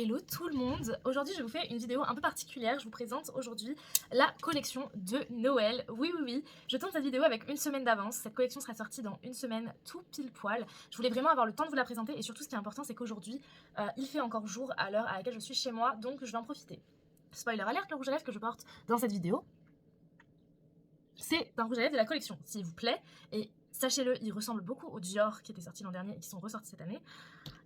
Hello tout le monde, aujourd'hui je vous fais une vidéo un peu particulière, je vous présente aujourd'hui la collection de Noël. Oui, je tourne cette vidéo avec une semaine d'avance, cette collection sera sortie dans une semaine tout pile poil. Je voulais vraiment avoir le temps de vous la présenter et surtout ce qui est important c'est qu'aujourd'hui il fait encore jour à l'heure à laquelle je suis chez moi, donc je vais en profiter. Spoiler alert, le rouge à lèvres que je porte dans cette vidéo, c'est un rouge à lèvres de la collection, s'il vous plaît, et sachez-le, il ressemble beaucoup au Dior qui était sorti l'an dernier et qui sont ressortis cette année.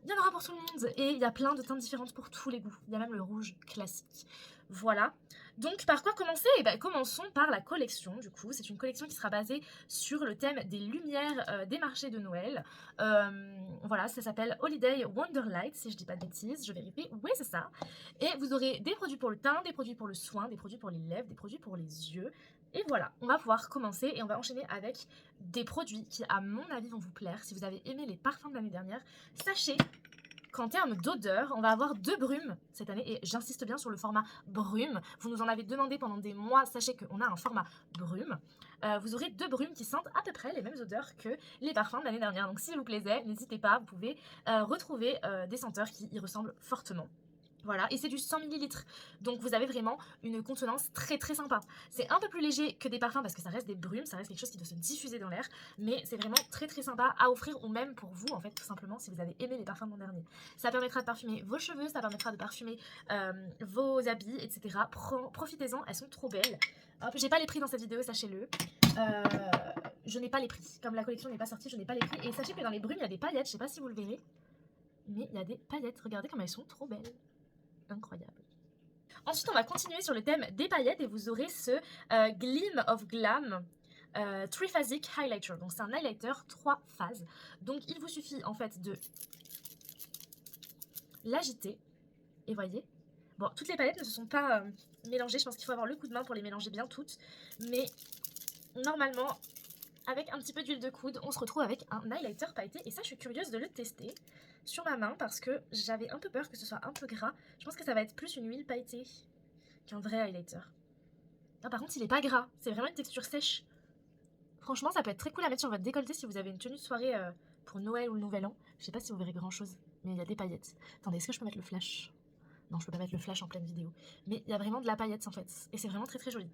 Il y en aura pour tout le monde et il y a plein de teintes différentes pour tous les goûts. Il y a même le rouge classique. Voilà. Donc par quoi commencer? Commençons par la collection du coup. C'est une collection qui sera basée sur le thème des lumières des marchés de Noël. Voilà, ça s'appelle Holiday Wonderlight si je dis pas de bêtises. Je vérifie. Oui, c'est ça. Et vous aurez des produits pour le teint, des produits pour le soin, des produits pour les lèvres, des produits pour les yeux. Et voilà, on va pouvoir commencer et on va enchaîner avec des produits qui, à mon avis, vont vous plaire. Si vous avez aimé les parfums de l'année dernière, sachez qu'en termes d'odeur, on va avoir 2 brumes cette année. Et j'insiste bien sur le format brume. Vous nous en avez demandé pendant des mois. Sachez qu'on a un format brume. Vous aurez 2 brumes qui sentent à peu près les mêmes odeurs que les parfums de l'année dernière. Donc s'il vous plaisait, n'hésitez pas, vous pouvez retrouver des senteurs qui y ressemblent fortement. Voilà, et c'est du 100 ml, donc vous avez vraiment une contenance très sympa. C'est un peu plus léger que des parfums parce que ça reste des brumes, ça reste quelque chose qui doit se diffuser dans l'air, mais c'est vraiment très sympa à offrir ou même pour vous en fait tout simplement si vous avez aimé les parfums de l'an dernier. Ça permettra de parfumer vos cheveux, ça permettra de parfumer vos habits, etc. Profitez-en, elles sont trop belles. Hop, j'ai pas les prix dans cette vidéo, sachez-le. Je n'ai pas les prix, comme la collection n'est pas sortie, je n'ai pas les prix. Et sachez que dans les brumes il y a des paillettes, je sais pas si vous le verrez, mais il y a des paillettes, regardez comme elles sont trop belles. Incroyable. Ensuite, on va continuer sur le thème des paillettes et vous aurez ce Gleam of Glam Triphasic Highlighter. Donc, c'est un highlighter 3 phases. Donc, il vous suffit en fait de l'agiter. Et voyez, bon, toutes les paillettes ne se sont pas mélangées. Je pense qu'il faut avoir le coup de main pour les mélanger bien toutes. Mais normalement, avec un petit peu d'huile de coude, on se retrouve avec un highlighter pailleté. Et ça, je suis curieuse de le tester sur ma main parce que j'avais un peu peur que ce soit un peu gras. Je pense que ça va être plus une huile pailletée qu'un vrai highlighter. Ah, par contre, il est pas gras. C'est vraiment une texture sèche. Franchement, ça peut être très cool à mettre sur votre décolleté si vous avez une tenue de soirée pour Noël ou le Nouvel An. Je sais pas si vous verrez grand chose, mais il y a des paillettes. Attendez, est-ce que je peux mettre le flash? Non, je peux pas mettre le flash en pleine vidéo. Mais il y a vraiment de la paillette en fait. Et c'est vraiment très joli.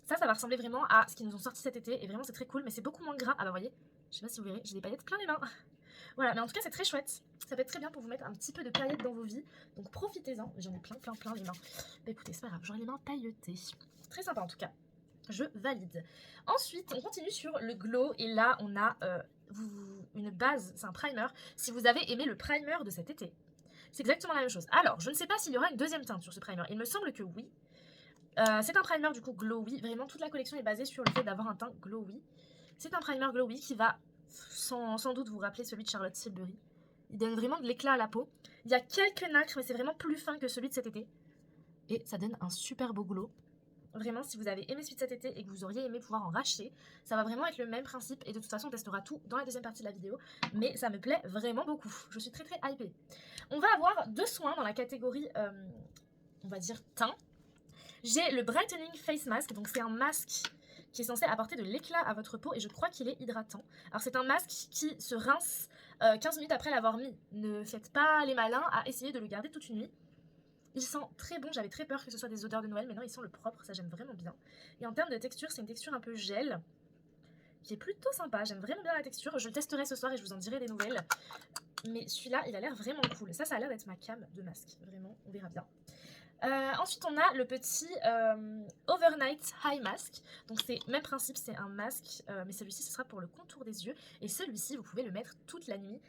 Ça va ressembler vraiment à ce qu'ils nous ont sorti cet été. Et vraiment, c'est très cool, mais c'est beaucoup moins gras. Ah bah, voyez, je sais pas si vous verrez, j'ai des paillettes plein les mains. Voilà, mais en tout cas, c'est très chouette. Ça peut être très bien pour vous mettre un petit peu de paillettes dans vos vies. Donc profitez-en. J'en ai plein les mains. Bah écoutez, c'est pas grave, j'aurai les mains pailletées. Très sympa en tout cas. Je valide. Ensuite, on continue sur le glow. Et là, on a une base, c'est un primer. Si vous avez aimé le primer de cet été, c'est exactement la même chose. Alors, je ne sais pas s'il y aura une deuxième teinte sur ce primer. Il me semble que oui. C'est un primer du coup glowy. Vraiment, toute la collection est basée sur le fait d'avoir un teint glowy. C'est un primer glowy qui va sans doute vous rappeler celui de Charlotte Tilbury. Il donne vraiment de l'éclat à la peau. Il y a quelques nacres, mais c'est vraiment plus fin que celui de cet été. Et ça donne un super beau glow. Vraiment, si vous avez aimé celui de cet été et que vous auriez aimé pouvoir en racheter, ça va vraiment être le même principe. Et de toute façon, on testera tout dans la deuxième partie de la vidéo. Mais ça me plaît vraiment beaucoup. Je suis très hypée. On va avoir 2 soins dans la catégorie, on va dire, teint. J'ai le Brightening Face Mask. Donc, c'est un masque qui est censé apporter de l'éclat à votre peau et je crois qu'il est hydratant. Alors c'est un masque qui se rince 15 minutes après l'avoir mis. Ne faites pas les malins à essayer de le garder toute une nuit. Il sent très bon, j'avais très peur que ce soit des odeurs de Noël, mais non, il sent le propre, ça j'aime vraiment bien. Et en termes de texture, c'est une texture un peu gel, qui est plutôt sympa, j'aime vraiment bien la texture. Je le testerai ce soir et je vous en dirai des nouvelles. Mais celui-là, il a l'air vraiment cool. Ça a l'air d'être ma cam de masque, vraiment, on verra bien. Ensuite on a le petit Overnight High Mask. Donc c'est même principe, c'est un masque mais celui-ci ce sera pour le contour des yeux. Et celui-ci vous pouvez le mettre toute la nuit.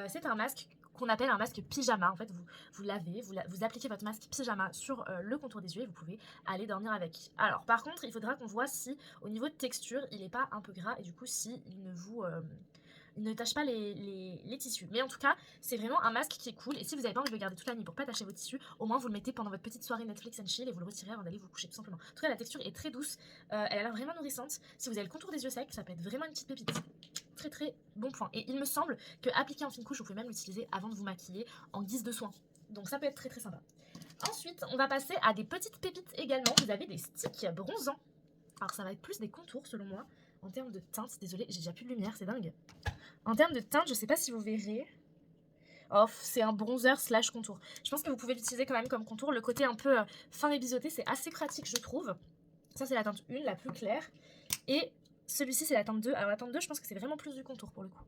C'est un masque qu'on appelle un masque pyjama. En fait vous lavez, vous appliquez votre masque pyjama sur le contour des yeux et vous pouvez aller dormir avec. Alors par contre il faudra qu'on voit si au niveau de texture il n'est pas un peu gras et du coup si il ne vous... il ne tâche pas les tissus. Mais en tout cas, c'est vraiment un masque qui est cool. Et si vous n'avez pas envie de le garder toute la nuit pour pas tâcher vos tissus, au moins vous le mettez pendant votre petite soirée Netflix and chill et vous le retirez avant d'aller vous coucher tout simplement. En tout cas, la texture est très douce. Elle a l'air vraiment nourrissante. Si vous avez le contour des yeux secs, ça peut être vraiment une petite pépite. Très bon point. Et il me semble que appliqué en fine couche, vous pouvez même l'utiliser avant de vous maquiller en guise de soin. Donc ça peut être très sympa. Ensuite, on va passer à des petites pépites également. Vous avez des sticks bronzants. Alors ça va être plus des contours selon moi. En termes de teinte, désolée, j'ai déjà plus de lumière, c'est dingue. En termes de teinte, je sais pas si vous verrez. Oh, c'est un bronzer slash contour. Je pense que vous pouvez l'utiliser quand même comme contour. Le côté un peu fin et biseauté, c'est assez pratique, je trouve. Ça, c'est la teinte 1, la plus claire. Et celui-ci, c'est la teinte 2. Alors, la teinte 2, je pense que c'est vraiment plus du contour pour le coup.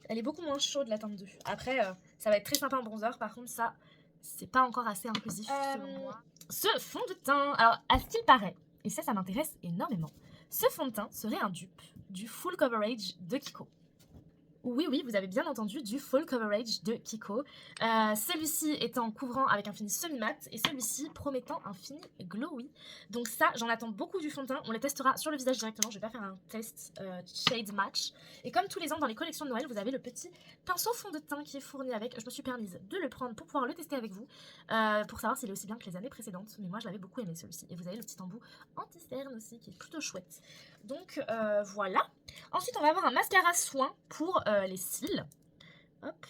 Elle est beaucoup moins chaude, la teinte 2. Après, ça va être très sympa en bronzer. Par contre, ça, c'est pas encore assez inclusif selon moi. Ce fond de teint, alors, à ce qu'il paraît, et ça m'intéresse énormément, ce fond de teint serait un dupe du Full Coverage de Kiko. Oui, oui, vous avez bien entendu, du Full Coverage de Kiko. Celui-ci étant couvrant avec un fini semi-mat et celui-ci promettant un fini glowy. Donc ça, j'en attends beaucoup du fond de teint. On les testera sur le visage directement. Je vais pas faire un test shade match. Et comme tous les ans dans les collections de Noël, vous avez le petit pinceau fond de teint qui est fourni avec. Je me suis permise de le prendre pour pouvoir le tester avec vous, pour savoir s'il est aussi bien que les années précédentes. Mais moi, je l'avais beaucoup aimé celui-ci. Et vous avez le petit embout anti-cerne aussi qui est plutôt chouette. Donc voilà. Ensuite, on va avoir un mascara soin pour les cils. Hop.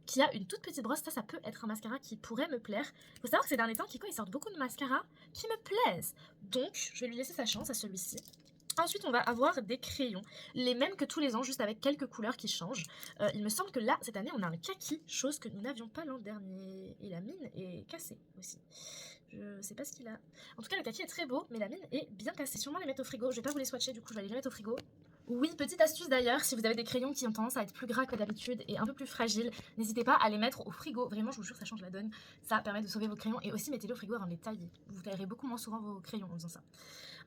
Qui a une toute petite brosse. Ça peut être un mascara qui pourrait me plaire. Il faut savoir que ces derniers temps, Kiko, ils sortent beaucoup de mascaras qui me plaisent. Donc, je vais lui laisser sa chance à celui-ci. Ensuite, on va avoir des crayons, les mêmes que tous les ans, juste avec quelques couleurs qui changent. Il me semble que là, cette année, on a un kaki, chose que nous n'avions pas l'an dernier. Et la mine est cassée aussi. Je sais pas ce qu'il a. En tout cas, le kaki est très beau, mais la mine est bien cassée. Sûrement les mettre au frigo. Je vais pas vous les swatcher, du coup, je vais les mettre au frigo. Oui, petite astuce d'ailleurs, si vous avez des crayons qui ont tendance à être plus gras que d'habitude et un peu plus fragiles, n'hésitez pas à les mettre au frigo. Vraiment, je vous jure, ça change la donne. Ça permet de sauver vos crayons et aussi mettez-les au frigo avant de les tailler. Vous taillerez beaucoup moins souvent vos crayons en faisant ça.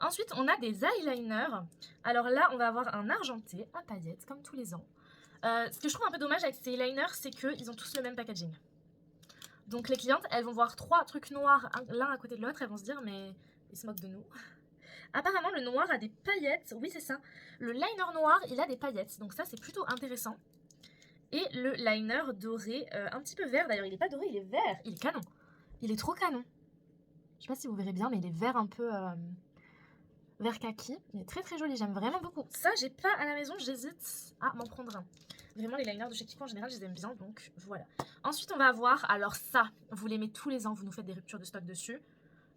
Ensuite, on a des eyeliners. Alors là, on va avoir un argenté à paillettes, comme tous les ans. Ce que je trouve un peu dommage avec ces eyeliners, c'est qu'ils ont tous le même packaging. Donc les clientes, elles vont voir 3 trucs noirs l'un à côté de l'autre, elles vont se dire, mais ils se moquent de nous. Apparemment, le noir a des paillettes. Oui, c'est ça. Le liner noir, il a des paillettes. Donc ça, c'est plutôt intéressant. Et le liner doré, un petit peu vert. D'ailleurs, il n'est pas doré, il est vert. Il est canon. Il est trop canon. Je sais pas si vous verrez bien, mais il est vert un peu... vert kaki. Il est très très joli, j'aime vraiment beaucoup. Ça, j'ai pas à la maison, j'hésite à m'en prendre un. Vraiment, les liners de chez Kiko, en général, je les aime bien, donc voilà. Ensuite, on va avoir, alors ça, vous l'aimez tous les ans, vous nous faites des ruptures de stock dessus,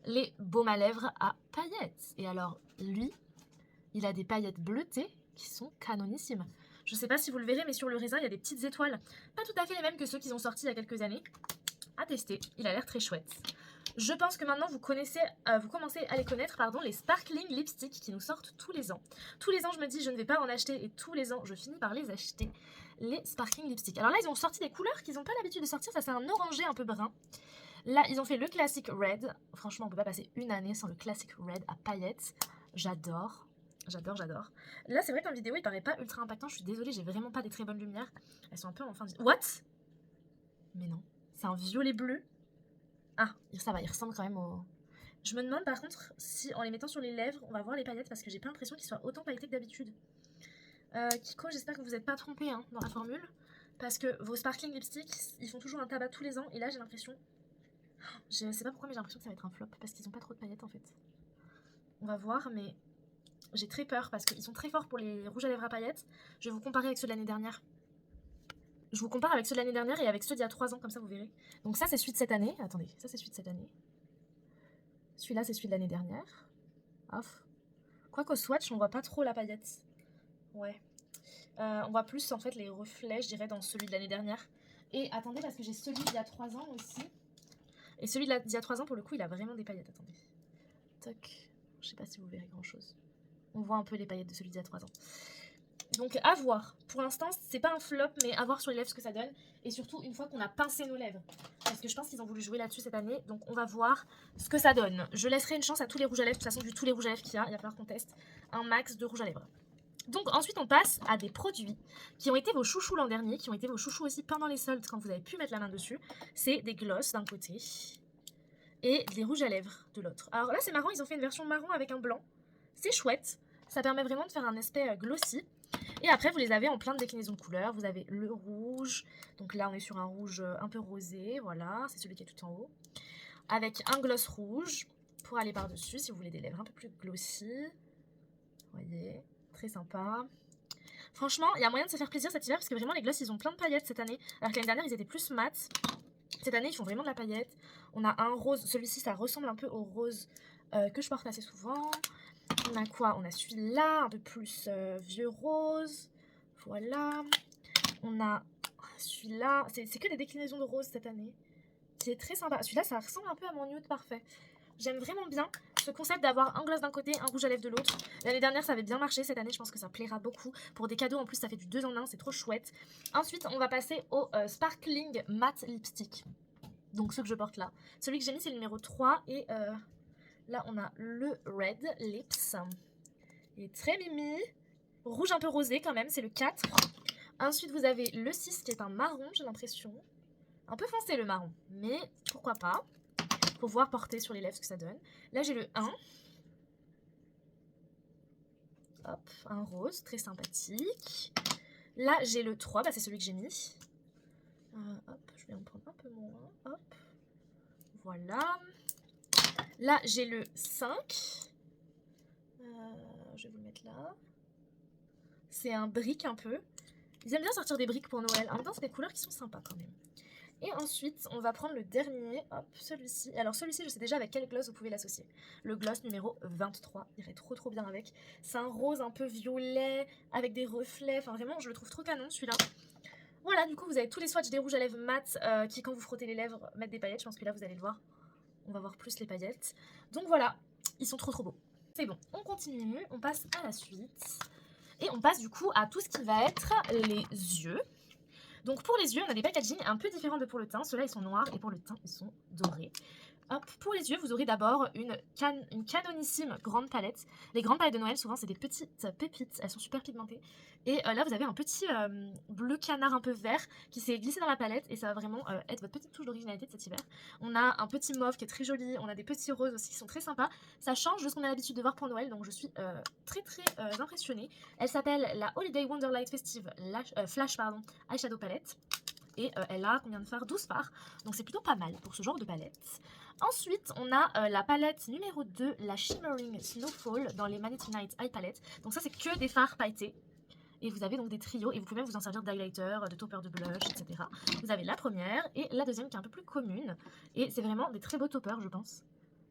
les baumes à lèvres à paillettes. Et alors, lui, il a des paillettes bleutées qui sont canonissimes. Je sais pas si vous le verrez, mais sur le raisin, il y a des petites étoiles. Pas tout à fait les mêmes que ceux qu'ils ont sortis il y a quelques années. À tester, il a l'air très chouette. Je pense que maintenant vous commencez à les connaître, pardon, les sparkling lipsticks qui nous sortent tous les ans. Tous les ans, je me dis je ne vais pas en acheter et tous les ans, je finis par les acheter. Les sparkling lipsticks. Alors là, ils ont sorti des couleurs qu'ils n'ont pas l'habitude de sortir. Ça, c'est un orangé un peu brun. Là, ils ont fait le classic red. Franchement, on peut pas passer une année sans le classic red à paillettes. J'adore. J'adore, j'adore. Là, c'est vrai qu'en vidéo, il paraît pas ultra impactant. Je suis désolée, j'ai vraiment pas des très bonnes lumières. Elles sont un peu en fin de... What? Mais non. C'est un violet bleu. Ah, ça va, il ressemble quand même au... Je me demande par contre si en les mettant sur les lèvres, on va voir les paillettes parce que j'ai pas l'impression qu'ils soient autant pailletés que d'habitude. Kiko, j'espère que vous n'êtes pas trompé hein, dans la formule. Parce que vos sparkling lipsticks, ils font toujours un tabac tous les ans. Et là, j'ai l'impression... Je sais pas pourquoi, mais j'ai l'impression que ça va être un flop. Parce qu'ils ont pas trop de paillettes en fait. On va voir, mais j'ai très peur parce qu'ils sont très forts pour les rouges à lèvres à paillettes. Je vais vous comparer avec ceux de l'année dernière. Je vous compare avec ceux de l'année dernière et avec ceux d'il y a 3 ans, comme ça vous verrez. Donc ça, c'est celui de cette année. Attendez, ça, c'est celui de cette année. Celui-là, c'est celui de l'année dernière. Off. Quoiqu'au swatch, on voit pas trop la paillette. Ouais. On voit plus, en fait, les reflets, je dirais, dans celui de l'année dernière. Et attendez, parce que j'ai celui d'il y a 3 ans aussi. Et celui d'il y a 3 ans, pour le coup, il a vraiment des paillettes. Attendez. Toc. Je sais pas si vous verrez grand-chose. On voit un peu les paillettes de celui d'il y a 3 ans. Donc à voir. Pour l'instant, c'est pas un flop, mais à voir sur les lèvres ce que ça donne. Et surtout, une fois qu'on a pincé nos lèvres. Parce que je pense qu'ils ont voulu jouer là-dessus cette année. Donc on va voir ce que ça donne. Je laisserai une chance à tous les rouges à lèvres. De toute façon, vu tous les rouges à lèvres qu'il y a, il va falloir qu'on teste un max de rouge à lèvres. Donc ensuite, on passe à des produits qui ont été vos chouchous l'an dernier, qui ont été vos chouchous aussi pendant les soldes quand vous avez pu mettre la main dessus. C'est des glosses d'un côté et des rouges à lèvres de l'autre. Alors là, c'est marrant, ils ont fait une version marron avec un blanc. C'est chouette. Ça permet vraiment de faire un aspect glossy. Et après, vous les avez en plein de déclinaisons de couleurs. Vous avez le rouge. Donc là, on est sur un rouge un peu rosé. Voilà, c'est celui qui est tout en haut. Avec un gloss rouge pour aller par-dessus si vous voulez des lèvres un peu plus glossy. Vous voyez, très sympa. Franchement, il y a moyen de se faire plaisir cet hiver parce que vraiment, les gloss, ils ont plein de paillettes cette année. Alors que l'année dernière, ils étaient plus mat. Cette année, ils font vraiment de la paillette. On a un rose. Celui-ci, ça ressemble un peu au rose que je porte assez souvent. On a quoi? On a celui-là, un peu plus vieux rose. Voilà. On a Celui-là, c'est que des déclinaisons de rose cette année. C'est très sympa. Celui-là, ça ressemble un peu à mon nude parfait. J'aime vraiment bien ce concept d'avoir un gloss d'un côté, un rouge à lèvres de l'autre. L'année dernière, ça avait bien marché. Cette année, je pense que ça plaira beaucoup. Pour des cadeaux, en plus, ça fait du 2 en 1. C'est trop chouette. Ensuite, on va passer au Sparkling Matte Lipstick. Donc, ce que je porte là. Celui que j'ai mis, c'est le numéro 3. Et là, on a le Red Lips. Il est très mimi. Rouge un peu rosé quand même, c'est le 4. Ensuite, vous avez le 6 qui est un marron, j'ai l'impression. Un peu foncé le marron, mais pourquoi pas. Faut voir porter sur les lèvres ce que ça donne. Là, j'ai le 1. Hop, un rose, très sympathique. Là, j'ai le 3, bah, c'est celui que j'ai mis. Hop, je vais en prendre un peu moins. Hop, voilà. Là, j'ai le 5. Je vais vous le mettre là. C'est un brick un peu. Ils aiment bien sortir des briques pour Noël. En même temps, c'est des couleurs qui sont sympas quand même. Et ensuite, on va prendre le dernier. Hop, celui-ci. Alors celui-ci, je sais déjà avec quel gloss vous pouvez l'associer. Le gloss numéro 23. Il irait trop bien avec. C'est un rose un peu violet, avec des reflets. Enfin vraiment, je le trouve trop canon celui-là. Voilà, du coup, vous avez tous les swatchs des rouges à lèvres mat qui, quand vous frottez les lèvres, mettent des paillettes. Je pense que là, vous allez le voir. On va voir plus les paillettes. Donc voilà, ils sont trop beaux. C'est bon, on continue. On passe à la suite. Et on passe du coup à tout ce qui va être les yeux. Donc pour les yeux, on a des packaging un peu différents de pour le teint. Ceux-là, ils sont noirs et pour le teint, ils sont dorés. Hop, pour les yeux, vous aurez d'abord une canonissime grande palette. Les grandes palettes de Noël, souvent, c'est des petites pépites. Elles sont super pigmentées. Et là, vous avez un petit bleu canard un peu vert qui s'est glissé dans la palette. Et ça va vraiment être votre petite touche d'originalité de cet hiver. On a un petit mauve qui est très joli. On a des petits roses aussi qui sont très sympas. Ça change de ce qu'on a l'habitude de voir pour Noël. Donc, je suis très impressionnée. Elle s'appelle la Holiday Wonderlight Festive Flash Eyeshadow Palette. Et elle a combien de fards? 12 fards. Donc c'est plutôt pas mal pour ce genre de palette. Ensuite, on a la palette numéro 2, la Shimmering Snowfall dans les Manity Night Eye Palette. Donc ça, c'est que des fards pailletés. Et vous avez donc des trios et vous pouvez même vous en servir d'highlighter, de topper de blush, etc. Vous avez la première et la deuxième qui est un peu plus commune. Et c'est vraiment des très beaux toppers, je pense.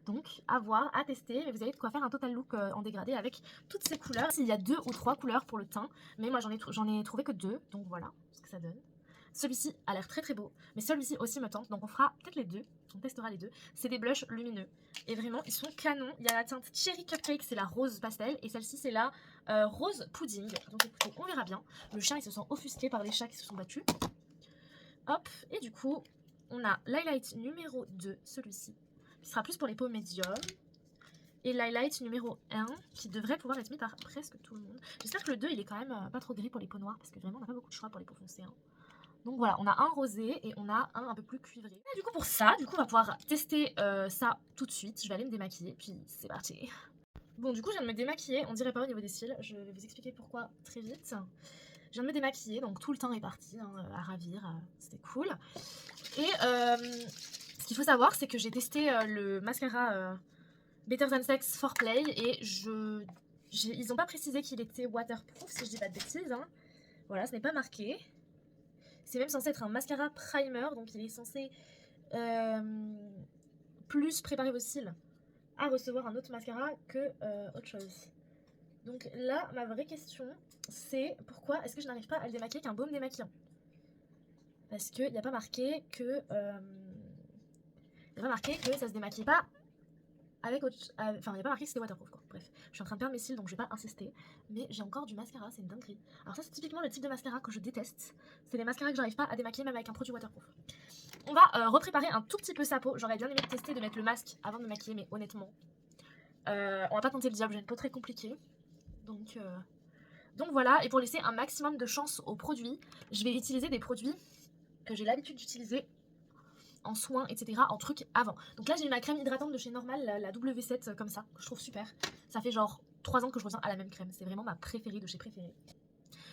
Donc à voir, à tester, mais vous avez de quoi faire un total look en dégradé avec toutes ces couleurs. Il y a 2 ou 3 couleurs pour le teint, mais moi j'en ai trouvé que 2, donc voilà ce que ça donne. Celui-ci a l'air très beau, mais celui-ci aussi me tente, donc on fera peut-être les deux, on testera les deux. C'est des blushs lumineux, et vraiment ils sont canons. Il y a la teinte Cherry Cupcake, c'est la rose pastel, et celle-ci c'est la rose pudding. Donc écoutez, on verra bien. Le chien il se sent offusqué par les chats qui se sont battus. Hop, et du coup, on a l'highlight numéro 2, celui-ci, qui sera plus pour les peaux médium. Et l'highlight numéro 1, qui devrait pouvoir être mis par presque tout le monde. J'espère que le 2 il est quand même pas trop gris pour les peaux noires, parce que vraiment on n'a pas beaucoup de choix pour les peaux foncées. Hein. Donc voilà, on a un rosé et on a un peu plus cuivré. Et du coup pour ça, on va pouvoir tester ça tout de suite. Je vais aller me démaquiller, puis c'est parti. Bon du coup je viens de me démaquiller, on dirait pas au niveau des cils. Je vais vous expliquer pourquoi très vite. Je viens de me démaquiller, donc tout le temps est parti hein, à ravir, c'était cool. Et ce qu'il faut savoir, c'est que j'ai testé le mascara Better Than Sex Foreplay et ils n'ont pas précisé qu'il était waterproof si je dis pas de bêtises. Hein. Voilà, ce n'est pas marqué. C'est même censé être un mascara primer, donc il est censé plus préparer vos cils à recevoir un autre mascara que autre chose. Donc là, ma vraie question, c'est pourquoi est-ce que je n'arrive pas à le démaquiller avec un baume démaquillant? Parce qu'il n'y a pas marqué que ça se démaquille pas avec autre... Enfin, il n'y a pas marqué que c'était waterproof, quoi. Bref, je suis en train de perdre mes cils, donc je vais pas insister. Mais j'ai encore du mascara, c'est une dinguerie. Alors ça, c'est typiquement le type de mascara que je déteste. C'est les mascaras que j'arrive pas à démaquiller même avec un produit waterproof. On va repréparer un tout petit peu sa peau. J'aurais bien aimé tester de mettre le masque avant de me maquiller, mais honnêtement, on va pas tenter le diable, j'ai une peau très compliquée. Donc voilà, et pour laisser un maximum de chance aux produits, je vais utiliser des produits que j'ai l'habitude d'utiliser en soins, etc., en trucs avant. Donc là, j'ai ma crème hydratante de chez Normal, la W7, comme ça, que je trouve super. Ça fait genre 3 ans que je reviens à la même crème. C'est vraiment ma préférée de chez préférée.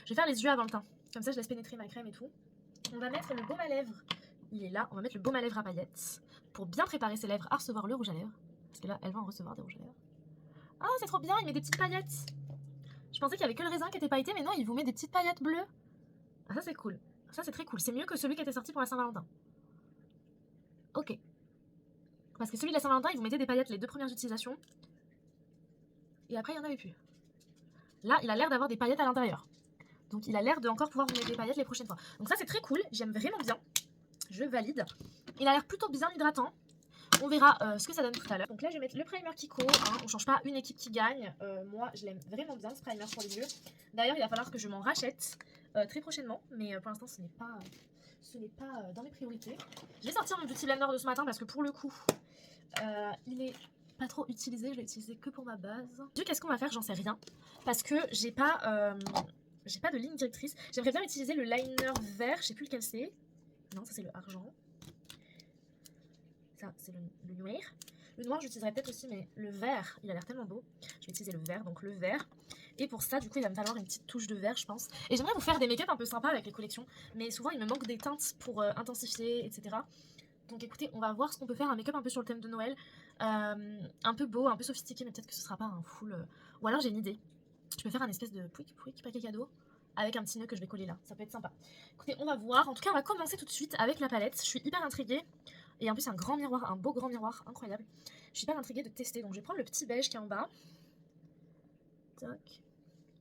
Je vais faire les yeux avant le teint. Comme ça, je laisse pénétrer ma crème et tout. On va mettre le baume à lèvres. Il est là. On va mettre le baume à lèvres à paillettes pour bien préparer ses lèvres à recevoir le rouge à lèvres. Parce que là, elles vont en recevoir des rouges à lèvres. Ah, c'est trop bien, il met des petites paillettes. Je pensais qu'il y avait que le raisin qui était pailleté, mais non, il vous met des petites paillettes bleues. Ah, ça, c'est cool. Ça, c'est très cool. C'est mieux que celui qui était sorti pour la Saint-Valentin. Ok. Parce que celui de la Saint-Valentin, il vous mettait des paillettes les 2 premières utilisations. Et après, il n'y en avait plus. Là, il a l'air d'avoir des paillettes à l'intérieur. Donc il a l'air de encore pouvoir vous mettre des paillettes les prochaines fois. Donc ça c'est très cool, j'aime vraiment bien. Je valide. Il a l'air plutôt bien hydratant. On verra ce que ça donne tout à l'heure. Donc là je vais mettre le primer Kiko, hein. On change pas une équipe qui gagne. Moi je l'aime vraiment bien ce primer pour les yeux. D'ailleurs il va falloir que je m'en rachète très prochainement. Mais pour l'instant ce n'est pas dans mes priorités. Je vais sortir mon petit blender de ce matin parce que pour le coup il est pas trop utilisé. Je l'ai utilisé que pour ma base. Qu'est-ce qu'on va faire? J'en sais rien. Parce que j'ai pas de ligne directrice. J'aimerais bien utiliser le liner vert. Je sais plus lequel c'est. Non, ça c'est le argent. Ça, c'est le noir. Le noir, j'utiliserai peut-être aussi, mais le vert, il a l'air tellement beau. Je vais utiliser le vert, donc le vert. Et pour ça, du coup, il va me falloir une petite touche de vert, je pense. Et j'aimerais vous faire des make-up un peu sympas avec les collections. Mais souvent, il me manque des teintes pour intensifier, etc. Donc écoutez, on va voir ce qu'on peut faire. Un make-up un peu sur le thème de Noël. Un peu beau, un peu sophistiqué, mais peut-être que ce sera pas un full... Ou alors, j'ai une idée. Je peux faire un espèce de pouic paquet cadeau avec un petit nœud que je vais coller là. Ça peut être sympa. Écoutez, on va voir. En tout cas, on va commencer tout de suite avec la palette. Je suis hyper intriguée. Et en plus, un grand miroir, un beau grand miroir, incroyable. Je suis hyper intriguée de tester. Donc, je vais prendre le petit beige qui est en bas. Toc.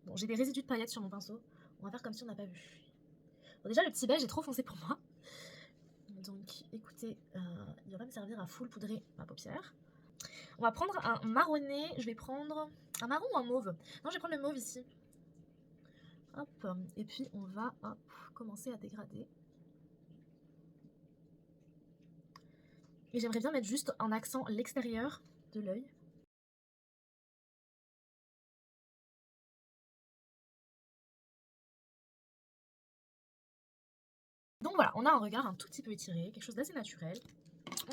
Bon, j'ai des résidus de paillettes sur mon pinceau. On va faire comme si on n'a pas vu. Bon, déjà, le petit beige est trop foncé pour moi. Donc, écoutez, il va pas me servir à full poudrer ma paupière. On va prendre un marronné. Je vais prendre un marron ou un mauve. Non, je vais prendre le mauve ici. Hop. Et puis, on va commencer à dégrader. Et j'aimerais bien mettre juste en accent l'extérieur de l'œil. Donc voilà, on a un regard un tout petit peu étiré, quelque chose d'assez naturel.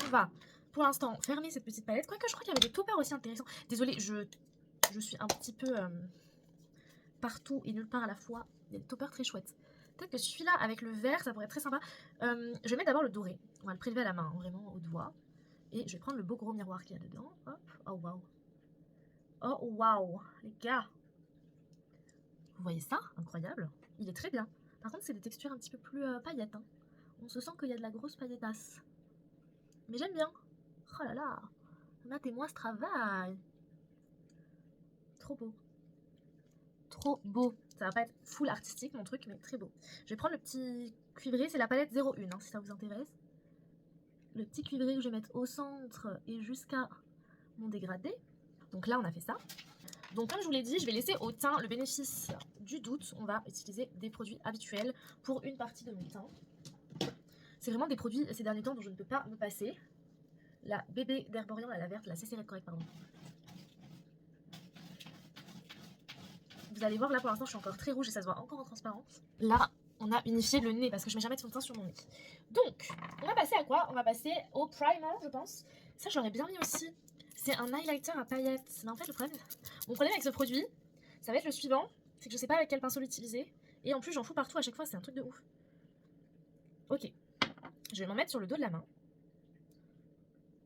On va, pour l'instant, fermer cette petite palette. Quoique, je crois qu'il y avait des toppers aussi intéressants. Désolée, je suis un petit peu partout et nulle part à la fois. Il y a des toppers très chouettes. Peut-être que celui-là, avec le vert, ça pourrait être très sympa. Je vais mettre d'abord le doré. On va le prélever à la main, hein, vraiment au doigt. Et je vais prendre le beau gros miroir qu'il y a dedans. Hop. Oh waouh. Oh waouh, les gars. Vous voyez ça? Incroyable. Il est très bien. Par contre, c'est des textures un petit peu plus paillettes. Hein. On se sent qu'il y a de la grosse paillettasse. Mais j'aime bien. Oh là là. Matez-moi ce travail. Trop beau. Trop beau. Ça va pas être full artistique mon truc, mais très beau. Je vais prendre le petit cuivré. C'est la palette 01, hein, si ça vous intéresse. Le petit cuivré que je vais mettre au centre et jusqu'à mon dégradé. Donc là, on a fait ça. Donc comme je vous l'ai dit, je vais laisser au teint le bénéfice du doute. On va utiliser des produits habituels pour une partie de mon teint. C'est vraiment des produits ces derniers temps dont je ne peux pas me passer. La bébé d'Herborian, la verte, la CC Red Correct, pardon. Vous allez voir, là pour l'instant je suis encore très rouge et ça se voit encore en transparent. Là, on a unifié le nez parce que je mets jamais de fond de teint sur mon nez. Donc, on va passer à quoi? On va passer au primer, je pense. Ça, je l'aurais bien mis aussi. C'est un highlighter à paillettes. Mais en fait, mon problème avec ce produit, ça va être le suivant. C'est que je sais pas avec quel pinceau l'utiliser. Et en plus, j'en fous partout à chaque fois, c'est un truc de ouf. Ok. Je vais m'en mettre sur le dos de la main.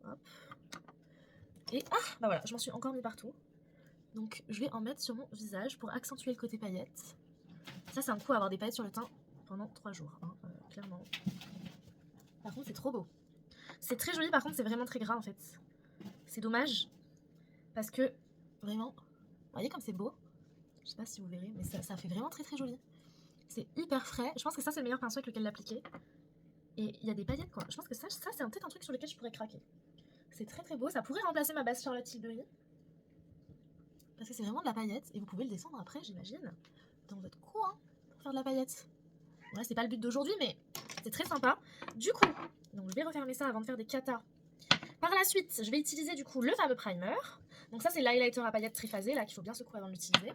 Hop. Et bah voilà, je m'en suis encore mis partout. Donc je vais en mettre sur mon visage pour accentuer le côté paillettes. Ça c'est un coup à avoir des paillettes sur le teint pendant 3 jours, hein, clairement. Par contre c'est trop beau. C'est très joli, par contre c'est vraiment très gras en fait. C'est dommage. Parce que vraiment, vous voyez comme c'est beau. Je sais pas si vous verrez, mais ça fait vraiment très très joli. C'est hyper frais. Je pense que ça c'est le meilleur pinceau avec lequel l'appliquer. Et il y a des paillettes quoi. Je pense que ça c'est peut-être un truc sur lequel je pourrais craquer. C'est très très beau. Ça pourrait remplacer ma base Charlotte Tilbury. Parce que c'est vraiment de la paillette. Et vous pouvez le descendre après, j'imagine, dans votre coin pour faire de la paillette. Bon, là, c'est pas le but d'aujourd'hui, mais c'est très sympa. Du coup, donc je vais refermer ça avant de faire des katas. Par la suite, je vais utiliser du coup le fameux primer. Donc ça, c'est l'highlighter à paillettes triphasé, là, qu'il faut bien secouer avant de l'utiliser.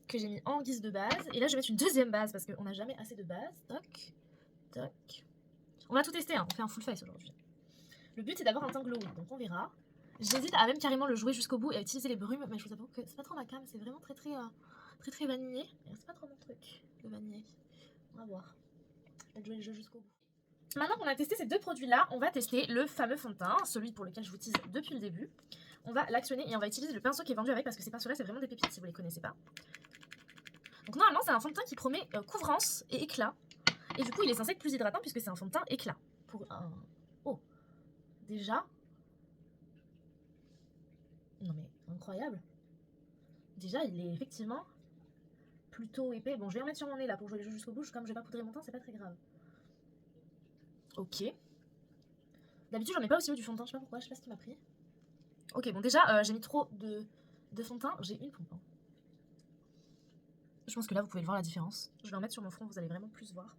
Que j'ai mis en guise de base. Et là, je vais mettre une deuxième base parce qu'on n'a jamais assez de base. Toc, toc. On va tout tester, hein. On fait un full face aujourd'hui. Le but, c'est d'avoir un teint glowy, donc on verra. J'hésite à même carrément le jouer jusqu'au bout et à utiliser les brumes, mais je vous avoue que c'est pas trop ma cam, c'est vraiment très vanillé. C'est pas trop mon truc, le vanillé. On va voir. Je vais jouer le jeu jusqu'au bout. Maintenant qu'on a testé ces deux produits-là, on va tester le fameux fond de teint, celui pour lequel je vous tease depuis le début. On va l'actionner et on va utiliser le pinceau qui est vendu avec parce que ces pinceaux-là, c'est vraiment des pépites si vous les connaissez pas. Donc normalement, c'est un fond de teint qui promet couvrance et éclat. Et du coup, il est censé être plus hydratant puisque c'est un fond de teint éclat. Pour un... Oh, déjà... Non mais incroyable. Déjà il est effectivement plutôt épais. Bon, je vais en mettre sur mon nez là pour jouer le jeu jusqu'au bout. Comme je vais pas poudrer mon teint, c'est pas très grave. Ok. D'habitude, j'en mets pas aussi haut du fond de teint. Je sais pas pourquoi, je sais pas ce qui m'a pris. Ok, bon, déjà, j'ai mis trop de fond de teint. J'ai une pompe. Hein. Je pense que là, vous pouvez le voir la différence. Je vais en mettre sur mon front, vous allez vraiment plus voir.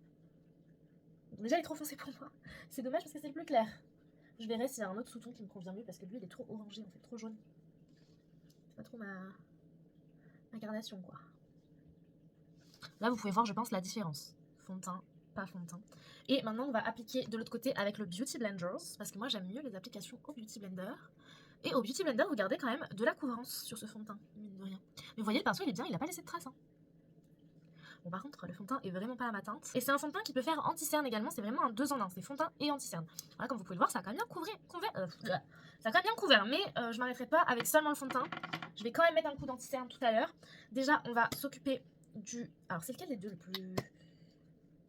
Donc, déjà, il est trop foncé pour moi. C'est dommage parce que c'est le plus clair. Je verrai s'il y a un autre sous-ton qui me convient mieux parce que lui, il est trop orangé, en fait, trop jaune. C'est pas trop ma carnation, quoi. Là, vous pouvez voir, je pense, la différence. Fond de teint, pas fond de teint. Et maintenant, on va appliquer de l'autre côté avec le Beauty Blenders, parce que moi, j'aime mieux les applications au Beauty Blender. Et au Beauty Blender, vous gardez quand même de la couvrance sur ce fond de teint, mine de rien. Mais vous voyez, le pinceau, il est bien, il n'a pas laissé de traces. Hein. Bon, par contre, le fond de teint est vraiment pas à ma teinte. Et c'est un fond de teint qui peut faire anti-cerne également, c'est vraiment un 2 en 1. C'est fond de teint et anti-cerne. Voilà, comme vous pouvez le voir, ça a quand même bien ça a quand même bien couvert, mais je m'arrêterai pas avec seulement le fond de teint. Je vais quand même mettre un coup d'anti-cerne tout à l'heure. Déjà, on va s'occuper du... Alors, c'est lequel des deux le plus...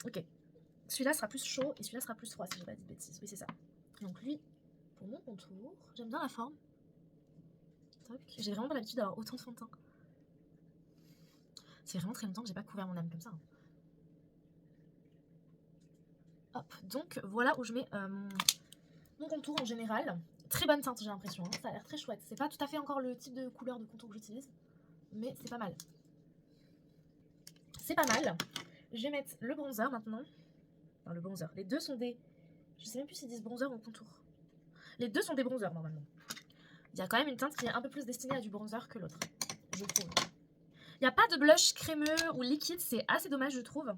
Ok. Celui-là sera plus chaud et celui-là sera plus froid, si j'ai pas dit de bêtises. Oui, c'est ça. Donc lui, pour mon contour, j'aime bien la forme. J'ai vraiment pas l'habitude d'avoir autant de fond de teint. C'est vraiment très longtemps que j'ai pas couvert mon âme comme ça. Hein. Hop, donc voilà où je mets mon contour en général. Très bonne teinte, j'ai l'impression. Hein. Ça a l'air très chouette. C'est pas tout à fait encore le type de couleur de contour que j'utilise, mais c'est pas mal. C'est pas mal. Je vais mettre le bronzer maintenant. Enfin, le bronzer. Les deux sont des... Je sais même plus s'ils disent bronzer ou contour. Les deux sont des bronzers normalement. Il y a quand même une teinte qui est un peu plus destinée à du bronzer que l'autre, je trouve. Il n'y a pas de blush crémeux ou liquide, c'est assez dommage, je trouve.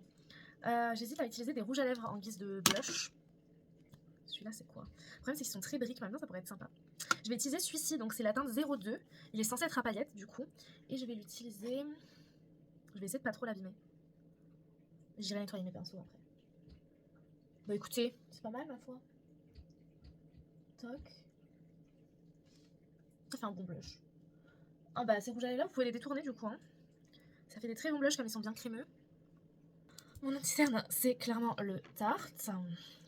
J'hésite à utiliser des rouges à lèvres en guise de blush. Celui-là, c'est quoi? Le problème, c'est qu'ils sont très briques, maintenant, ça pourrait être sympa. Je vais utiliser celui-ci, donc c'est la teinte 02. Il est censé être à paillettes, du coup. Et je vais l'utiliser... Je vais essayer de pas trop l'abîmer. J'irai nettoyer mes pinceaux après. Bah écoutez, c'est pas mal, ma foi. Toc. Ça fait un bon blush. Ah bah ces rouges à lèvres, vous pouvez les détourner du coup. Hein. Ça fait des très bons blushs comme ils sont bien crémeux. Mon anti-cerne, c'est clairement le Tarte.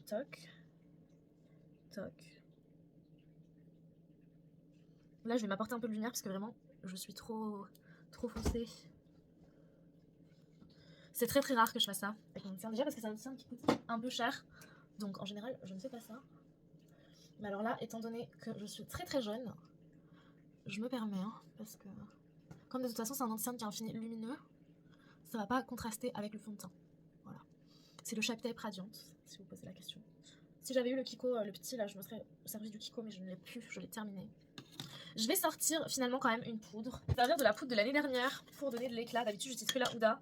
Toc. Toc. Là, je vais m'apporter un peu de lumière parce que vraiment, je suis trop foncée. C'est très très rare que je fasse ça avec mon anti-cerne. Déjà parce que c'est un anti-cerne qui coûte un peu cher. Donc en général, je ne fais pas ça. Mais alors là, étant donné que je suis très très jeune, je me permets. Hein, parce que comme de toute façon, c'est un anti-cerne qui est un fini lumineux, ça va pas contraster avec le fond de teint. Voilà. C'est le Shape Tape Radiant, si vous posez la question. Si j'avais eu le Kiko, le petit, là, je me serais servi du Kiko, mais je ne l'ai plus, je l'ai terminé. Je vais sortir finalement quand même une poudre. Je vais servir de la poudre de l'année dernière pour donner de l'éclat. D'habitude, j'utilise que la Huda.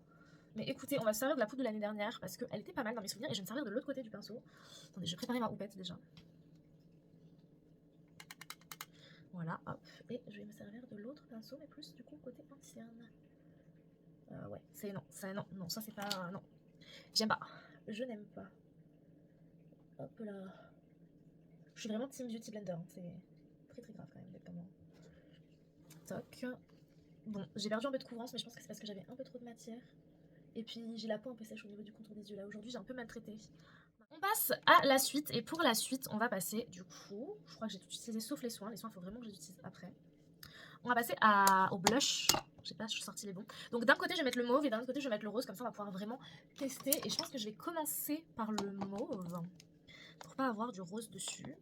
Mais écoutez, on va se servir de la poudre de l'année dernière parce qu'elle était pas mal dans mes souvenirs et je vais me servir de l'autre côté du pinceau. Attendez, je vais préparer ma houppette déjà. Voilà, hop. Et je vais me servir de l'autre pinceau, mais plus du coup côté anti-cerne. Ouais, c'est non, ça c'est pas... Non, j'aime pas. Je n'aime pas. Hop là. Je suis vraiment team Beauty Blender, hein. C'est très très grave quand même d'être comme moi. Toc. Bon, j'ai perdu un peu de couvrance, mais je pense que c'est parce que j'avais un peu trop de matière. Et puis j'ai la peau un peu sèche au niveau du contour des yeux là. Aujourd'hui j'ai un peu maltraité. On passe à la suite, et pour la suite, on va passer du coup... Je crois que j'ai tout utilisé sauf les soins. Les soins, il faut vraiment que je les utilise après. On va passer au blush. Je sais pas, je suis sortie les bons. Donc d'un côté, je vais mettre le mauve et d'un autre côté, je vais mettre le rose. Comme ça, on va pouvoir vraiment tester. Et je pense que je vais commencer par le mauve. Pour pas avoir du rose dessus.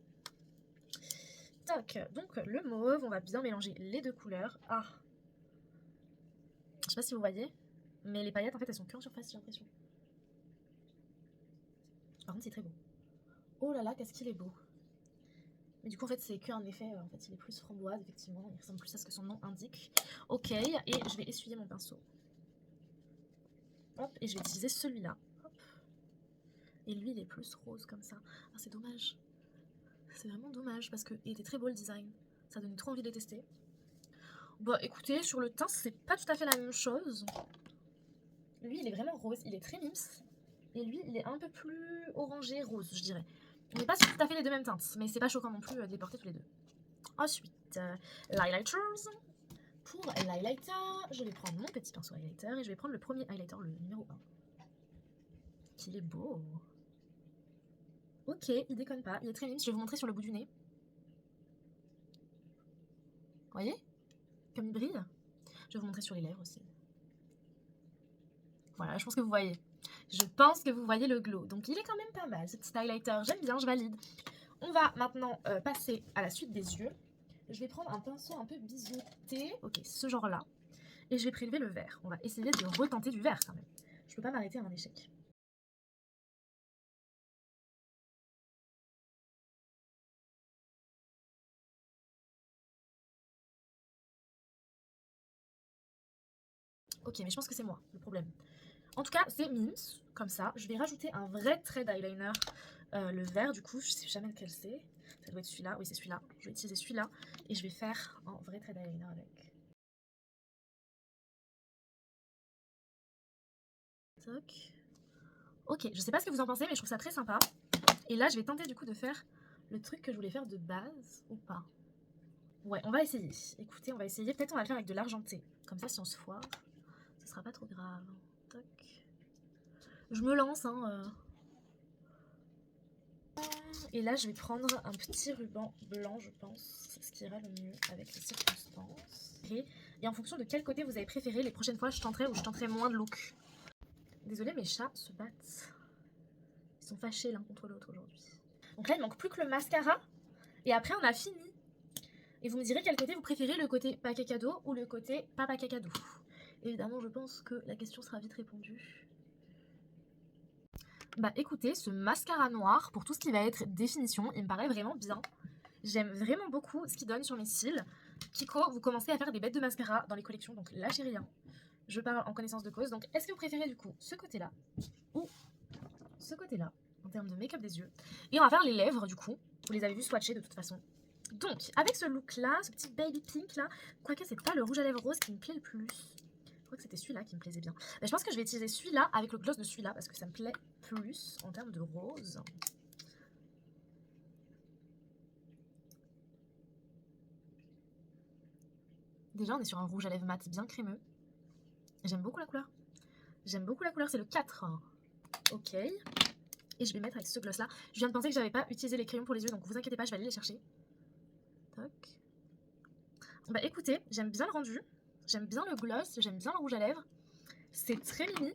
Tac. Donc le mauve, on va bien mélanger les deux couleurs. Ah. Je sais pas si vous voyez. Mais les paillettes, en fait, elles sont que en surface, j'ai l'impression. Par contre, c'est très beau. Oh là là, qu'est-ce qu'il est beau. Mais du coup, en fait, c'est qu'un effet. En fait, il est plus framboise, effectivement. Il ressemble plus à ce que son nom indique. Ok, et je vais essuyer mon pinceau. Hop, et je vais utiliser celui-là. Et lui, il est plus rose comme ça. Ah, c'est dommage. C'est vraiment dommage parce qu'il était très beau le design. Ça donnait trop envie de les tester. Bah écoutez, sur le teint, c'est pas tout à fait la même chose. Lui, il est vraiment rose. Il est très mims. Et lui, il est un peu plus orangé rose, je dirais. On n'est pas sur tout à fait les deux mêmes teintes, mais c'est pas choquant non plus de les porter tous les deux. Ensuite, l'highlighters. Pour l'highlighter, je vais prendre mon petit pinceau highlighter et je vais prendre le premier highlighter, le numéro 1. Qu'il est beau. Ok, il déconne pas, il est très mime. Je vais vous montrer sur le bout du nez. Vous voyez? Comme il brille. Je vais vous montrer sur les lèvres aussi. Voilà, je pense que vous voyez. Je pense que vous voyez le glow. Donc il est quand même pas mal, ce petit highlighter. J'aime bien, je valide. On va maintenant passer à la suite des yeux. Je vais prendre un pinceau un peu biseauté. Ok, ce genre-là. Et je vais prélever le vert. On va essayer de retenter du vert quand même. Je peux pas m'arrêter à un échec. Ok, mais je pense que c'est moi le problème. En tout cas, c'est Mims, comme ça. Je vais rajouter un vrai trait d'eyeliner, le vert du coup. Je sais jamais lequel c'est. Ça doit être celui-là. Oui, c'est celui-là. Je vais utiliser celui-là et je vais faire un vrai trait d'eyeliner avec. Toc. Ok, je sais pas ce que vous en pensez, mais je trouve ça très sympa. Et là, je vais tenter du coup de faire le truc que je voulais faire de base ou pas. Ouais, on va essayer. Écoutez, on va essayer. Peut-être on va le faire avec de l'argenté. Comme ça, si on se foire, ce sera pas trop grave. Toc. Je me lance, hein. Et là, je vais prendre un petit ruban blanc, je pense. C'est ce qui ira le mieux avec les circonstances. Et en fonction de quel côté vous avez préféré, les prochaines fois, je tenterai ou je tenterai moins de look. Désolée, mes chats se battent. Ils sont fâchés l'un contre l'autre aujourd'hui. Donc là, il manque plus que le mascara. Et après, on a fini. Et vous me direz quel côté vous préférez, le côté paquet cadeau ou le côté pas paquet cadeau. Évidemment, je pense que la question sera vite répondue. Bah écoutez, ce mascara noir, pour tout ce qui va être définition, il me paraît vraiment bien. J'aime vraiment beaucoup ce qu'il donne sur mes cils. Kiko, vous commencez à faire des bêtes de mascara dans les collections, donc lâchez rien. Je parle en connaissance de cause. Donc est-ce que vous préférez du coup ce côté-là ou ce côté-là en termes de make-up des yeux? Et on va faire les lèvres du coup. Vous les avez vus swatcher de toute façon. Donc avec ce look-là, ce petit baby pink là, quoique c'est pas le rouge à lèvres rose qui me plaît le plus. Je crois que c'était celui-là qui me plaisait bien. Mais je pense que je vais utiliser celui-là avec le gloss de celui-là parce que ça me plaît plus en termes de rose. Déjà, on est sur un rouge à lèvres mat bien crémeux. J'aime beaucoup la couleur. J'aime beaucoup la couleur, c'est le 4. Ok. Et je vais mettre avec ce gloss là. Je viens de penser que j'avais pas utilisé les crayons pour les yeux, donc vous inquiétez pas, je vais aller les chercher. Toc. Bah écoutez, j'aime bien le rendu. J'aime bien le gloss, j'aime bien le rouge à lèvres. C'est très mimi.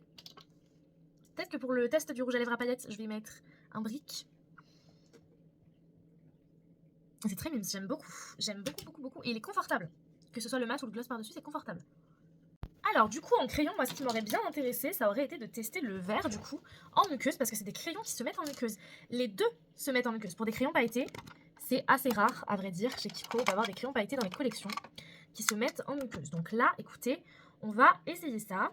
Peut-être que pour le test du rouge à lèvres à paillettes, je vais mettre un brick. C'est très mimi, j'aime beaucoup. J'aime beaucoup, beaucoup, beaucoup. Et il est confortable. Que ce soit le mat ou le gloss par-dessus, c'est confortable. Alors du coup en crayon, moi ce qui m'aurait bien intéressé, ça aurait été de tester le vert du coup en muqueuse, parce que c'est des crayons qui se mettent en muqueuse. Les deux se mettent en muqueuse. Pour des crayons pailletés, c'est assez rare à vrai dire chez Kiko d'avoir des crayons pailletés dans les collections qui se mettent en muqueuse. Donc là, écoutez, on va essayer ça.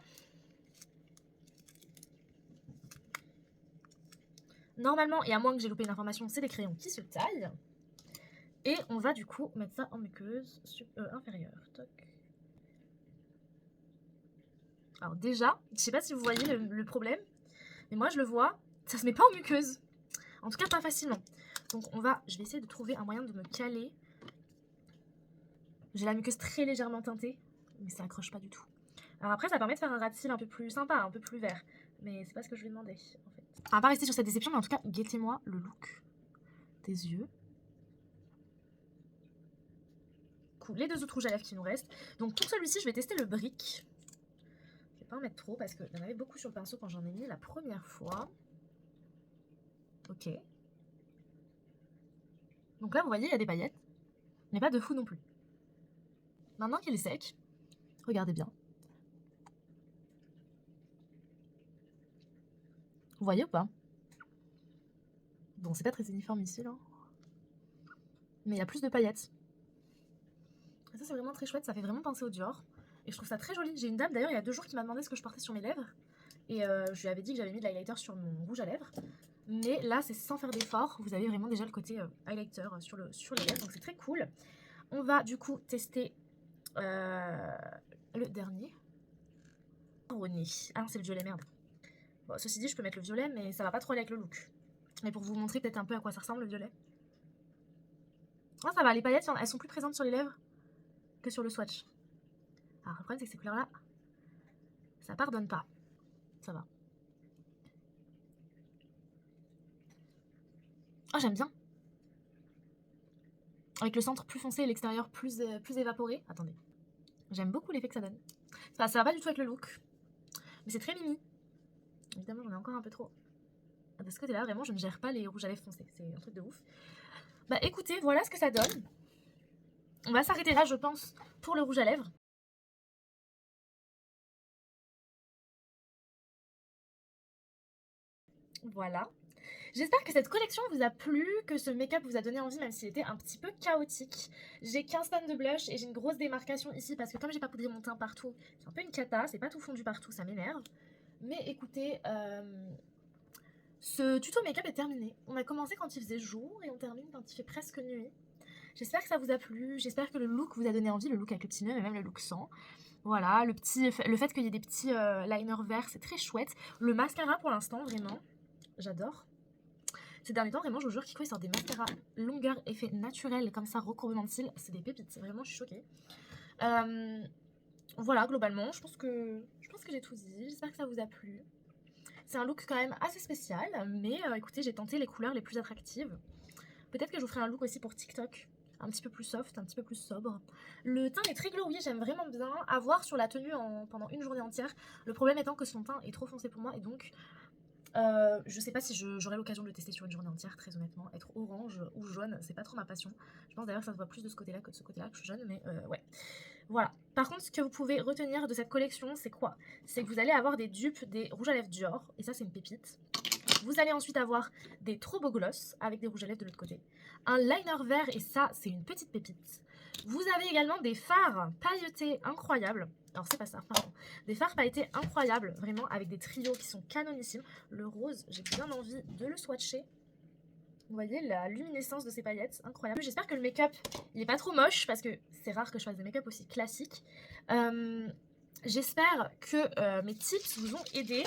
Normalement, et à moins que j'ai loupé une information, c'est des crayons qui se taillent. Et on va du coup mettre ça en muqueuse inférieure. Toc. Alors déjà, je sais pas si vous voyez le problème, mais moi je le vois, ça se met pas en muqueuse. En tout cas pas facilement. Donc je vais essayer de trouver un moyen de me caler. J'ai la muqueuse très légèrement teintée, mais ça accroche pas du tout. Alors après ça permet de faire un ras de cils un peu plus sympa, un peu plus vert. Mais c'est pas ce que je lui ai demandé en fait. On va pas rester sur cette déception, mais en tout cas, guettez-moi le look des yeux. Cool, les deux autres rouges à lèvres qui nous restent. Donc pour celui-ci, je vais tester le brick. Je vais pas en mettre trop parce qu'il y en avait beaucoup sur le pinceau quand j'en ai mis la première fois. Ok. Donc là, vous voyez, il y a des paillettes, mais pas de fou non plus. Maintenant qu'il est sec, regardez bien. Vous voyez ou pas? Bon, c'est pas très uniforme ici, là. Mais il y a plus de paillettes. Et ça, c'est vraiment très chouette. Ça fait vraiment penser au Dior. Et je trouve ça très joli. J'ai une dame, d'ailleurs, il y a 2 jours qui m'a demandé ce que je portais sur mes lèvres. Et je lui avais dit que j'avais mis de l'highlighter sur mon rouge à lèvres. Mais là, c'est sans faire d'effort. Vous avez vraiment déjà le côté highlighter sur les lèvres. Donc, c'est très cool. On va, du coup, tester le dernier. Au nez. Ah non, c'est le violet, merde. Bon, ceci dit, je peux mettre le violet, mais ça va pas trop aller avec le look. Mais pour vous montrer peut-être un peu à quoi ça ressemble, le violet. Ah, ça va, les paillettes, elles sont plus présentes sur les lèvres que sur le swatch. Alors, le problème, c'est que ces couleurs-là, ça pardonne pas. Ça va. Ah, j'aime bien. Avec le centre plus foncé et l'extérieur plus évaporé. Attendez. J'aime beaucoup l'effet que ça donne. Ça va pas du tout avec le look. Mais c'est très mimi. Évidemment, j'en ai encore un peu trop. De ce côté-là, vraiment, je ne gère pas les rouges à lèvres foncés. C'est un truc de ouf. Bah écoutez, voilà ce que ça donne. On va s'arrêter là, je pense, pour le rouge à lèvres. Voilà. J'espère que cette collection vous a plu, que ce make-up vous a donné envie, même s'il était un petit peu chaotique. J'ai 15 tonnes de blush et j'ai une grosse démarcation ici parce que comme j'ai pas poudré mon teint partout, c'est un peu une cata, c'est pas tout fondu partout, ça m'énerve. Mais écoutez, ce tuto make-up est terminé. On a commencé quand il faisait jour et on termine quand il fait presque nuit. J'espère que ça vous a plu, j'espère que le look vous a donné envie, le look avec le petit nœud, mais même le look sans. Voilà, le fait qu'il y ait des petits liners verts, c'est très chouette. Le mascara pour l'instant, vraiment, j'adore. Ces derniers temps, vraiment, je vous jure, Kiko il sort des mascaras longueur, effet naturel, comme ça, recourbement de cils, c'est des pépites, vraiment, je suis choquée. Voilà, globalement, je pense que j'ai tout dit, j'espère que ça vous a plu. C'est un look quand même assez spécial, mais écoutez, j'ai tenté les couleurs les plus attractives. Peut-être que je vous ferai un look aussi pour TikTok, un petit peu plus soft, un petit peu plus sobre. Le teint est très glowy, j'aime vraiment bien. À voir sur la tenue pendant une journée entière. Le problème étant que son teint est trop foncé pour moi et donc je sais pas si j'aurai l'occasion de le tester sur une journée entière, très honnêtement. Être orange ou jaune, c'est pas trop ma passion. Je pense d'ailleurs que ça se voit plus de ce côté-là que de ce côté-là, que je suis jeune, mais ouais. Voilà. Par contre, ce que vous pouvez retenir de cette collection, c'est quoi? C'est que vous allez avoir des dupes des rouges à lèvres Dior, et ça c'est une pépite. Vous allez ensuite avoir des trop beaux gloss avec des rouges à lèvres de l'autre côté. Un liner vert, et ça c'est une petite pépite. Vous avez également des fards pailletés incroyables. Alors c'est pas ça, pardon. Des fards pailletés incroyables, vraiment avec des trios qui sont canonissimes. Le rose, j'ai bien envie de le swatcher. Vous voyez la luminescence de ces paillettes, incroyable. J'espère que le make-up, il est pas trop moche parce que c'est rare que je fasse des make-up aussi classiques. J'espère que mes tips vous ont aidé.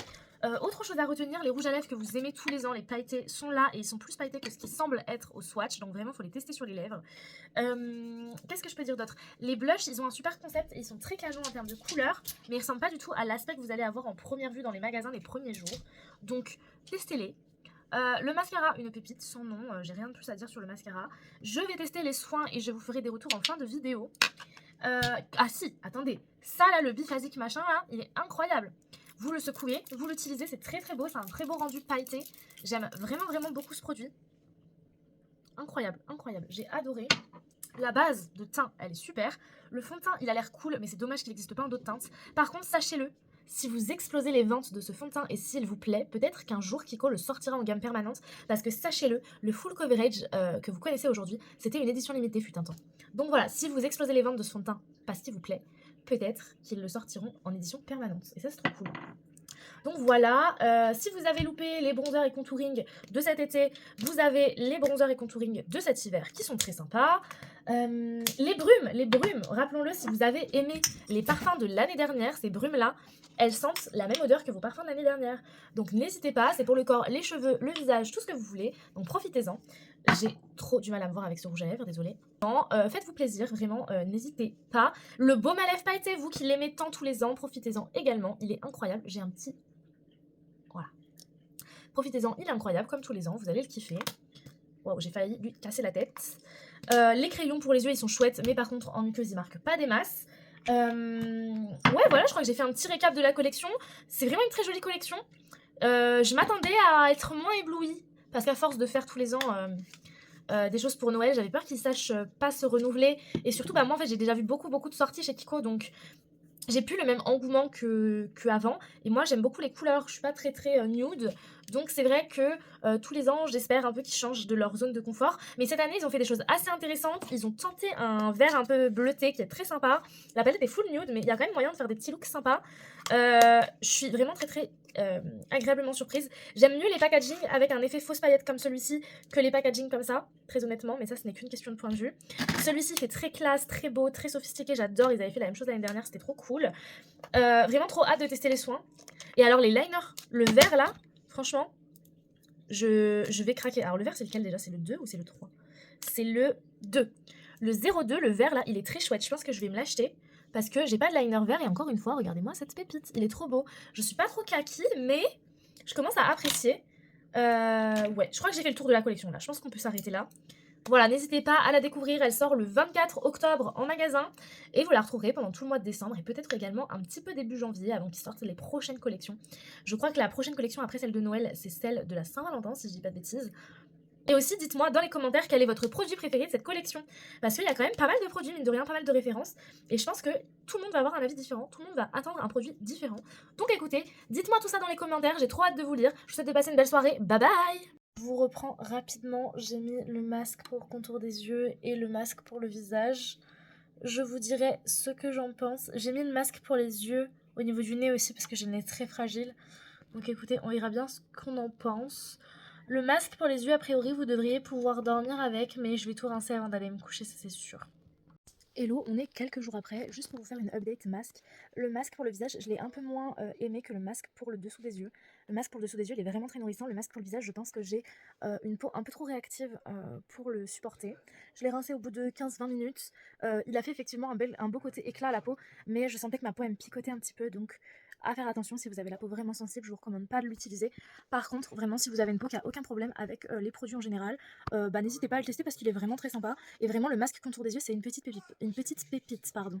Autre chose à retenir, les rouges à lèvres que vous aimez tous les ans, les pailletés sont là et ils sont plus pailletés que ce qui semble être au swatch, donc vraiment il faut les tester sur les lèvres. Qu'est-ce que je peux dire d'autre? Les blushs, ils ont un super concept et ils sont très canons en termes de couleur, mais ils ressemblent pas du tout à l'aspect que vous allez avoir en première vue dans les magasins les premiers jours, donc testez-les. Le mascara, une pépite, sans nom, j'ai rien de plus à dire sur le mascara. Je vais tester les soins et je vous ferai des retours en fin de vidéo. Ah si, attendez, ça là, le biphasique machin là, il est incroyable. Vous le secouez, vous l'utilisez, c'est très très beau, c'est un très beau rendu pailleté. J'aime vraiment vraiment beaucoup ce produit. Incroyable, incroyable, j'ai adoré. La base de teint, elle est super. Le fond de teint, il a l'air cool, mais c'est dommage qu'il n'existe pas en d'autres teintes. Par contre, sachez-le, si vous explosez les ventes de ce fond de teint et s'il vous plaît, peut-être qu'un jour Kiko le sortira en gamme permanente. Parce que sachez-le, le full coverage que vous connaissez aujourd'hui, c'était une édition limitée fut un temps. Donc voilà, si vous explosez les ventes de ce fond de teint, parce qu'il vous plaît, peut-être qu'ils le sortiront en édition permanente. Et ça, c'est trop cool. Donc voilà, si vous avez loupé les bronzers et contouring de cet été, vous avez les bronzers et contouring de cet hiver qui sont très sympas. Les brumes, rappelons-le, si vous avez aimé les parfums de l'année dernière, ces brumes-là, elles sentent la même odeur que vos parfums de l'année dernière. Donc n'hésitez pas, c'est pour le corps, les cheveux, le visage, tout ce que vous voulez. Donc profitez-en. J'ai trop du mal à me voir avec ce rouge à lèvres, désolée. Faites-vous plaisir, vraiment, n'hésitez pas. Le baume à lèvres pailleté, vous qui l'aimez tant tous les ans, profitez-en également. Il est incroyable, j'ai un petit... Voilà. Profitez-en, il est incroyable, comme tous les ans, vous allez le kiffer. Wow, j'ai failli lui casser la tête. Les crayons pour les yeux, ils sont chouettes, mais par contre, en muqueuse, ils marquent pas des masses. Ouais, voilà, je crois que j'ai fait un petit récap de la collection. C'est vraiment une très jolie collection. Je m'attendais à être moins éblouie, parce qu'à force de faire tous les ans des choses pour Noël, j'avais peur qu'ils sachent pas se renouveler. Et surtout, bah, moi, en fait, j'ai déjà vu beaucoup de sorties chez Kiko, donc j'ai plus le même engouement que avant. Et moi, j'aime beaucoup les couleurs. Je suis pas très nude. Donc, c'est vrai que tous les ans, j'espère un peu qu'ils changent de leur zone de confort. Mais cette année, ils ont fait des choses assez intéressantes. Ils ont tenté un vert un peu bleuté qui est très sympa. La palette est full nude, mais il y a quand même moyen de faire des petits looks sympas. Je suis vraiment très agréablement surprise. J'aime mieux les packaging avec un effet fausse paillette comme celui-ci que les packaging comme ça, très honnêtement, mais ça ce n'est qu'une question de point de vue. Celui-ci fait très classe, très beau, très sophistiqué, j'adore, ils avaient fait la même chose l'année dernière, c'était trop cool. Vraiment trop hâte de tester les soins. Et alors les liners, le vert là, franchement, je vais craquer. Alors le vert c'est lequel déjà? C'est le 2 ou c'est le 3? C'est le 2. Le 02, le vert là, il est très chouette, je pense que je vais me l'acheter. Parce que j'ai pas de liner vert et encore une fois, regardez-moi cette pépite, il est trop beau. Je suis pas trop kaki, mais je commence à apprécier. Ouais, je crois que j'ai fait le tour de la collection là, je pense qu'on peut s'arrêter là. Voilà, n'hésitez pas à la découvrir, elle sort le 24 octobre en magasin et vous la retrouverez pendant tout le mois de décembre et peut-être également un petit peu début janvier avant qu'ils sortent les prochaines collections. Je crois que la prochaine collection après celle de Noël, c'est celle de la Saint-Valentin si je dis pas de bêtises. Et aussi dites-moi dans les commentaires quel est votre produit préféré de cette collection. Parce qu'il y a quand même pas mal de produits, mine de rien, pas mal de références. Et je pense que tout le monde va avoir un avis différent, tout le monde va attendre un produit différent. Donc écoutez, dites-moi tout ça dans les commentaires, j'ai trop hâte de vous lire. Je vous souhaite de passer une belle soirée, bye bye. Je vous reprends rapidement, j'ai mis le masque pour le contour des yeux et le masque pour le visage. Je vous dirai ce que j'en pense. J'ai mis le masque pour les yeux, au niveau du nez aussi parce que j'ai le nez très fragile. Donc écoutez, on verra bien ce qu'on en pense. Le masque pour les yeux, a priori, vous devriez pouvoir dormir avec, mais je vais tout rincer avant d'aller me coucher, ça c'est sûr. Hello, on est quelques jours après, juste pour vous faire une update masque. Le masque pour le visage, je l'ai un peu moins aimé que le masque pour le dessous des yeux. Le masque pour le dessous des yeux, il est vraiment très nourrissant. Le masque pour le visage, je pense que j'ai une peau un peu trop réactive pour le supporter. Je l'ai rincé au bout de 15-20 minutes. Il a fait effectivement un beau côté éclat à la peau, mais je sentais que ma peau elle me picotait un petit peu, donc à faire attention si vous avez la peau vraiment sensible, je vous recommande pas de l'utiliser. Par contre, vraiment, si vous avez une peau qui a aucun problème avec les produits en général, n'hésitez pas à le tester parce qu'il est vraiment très sympa. Et vraiment, le masque contour des yeux, c'est une petite pépite, pardon.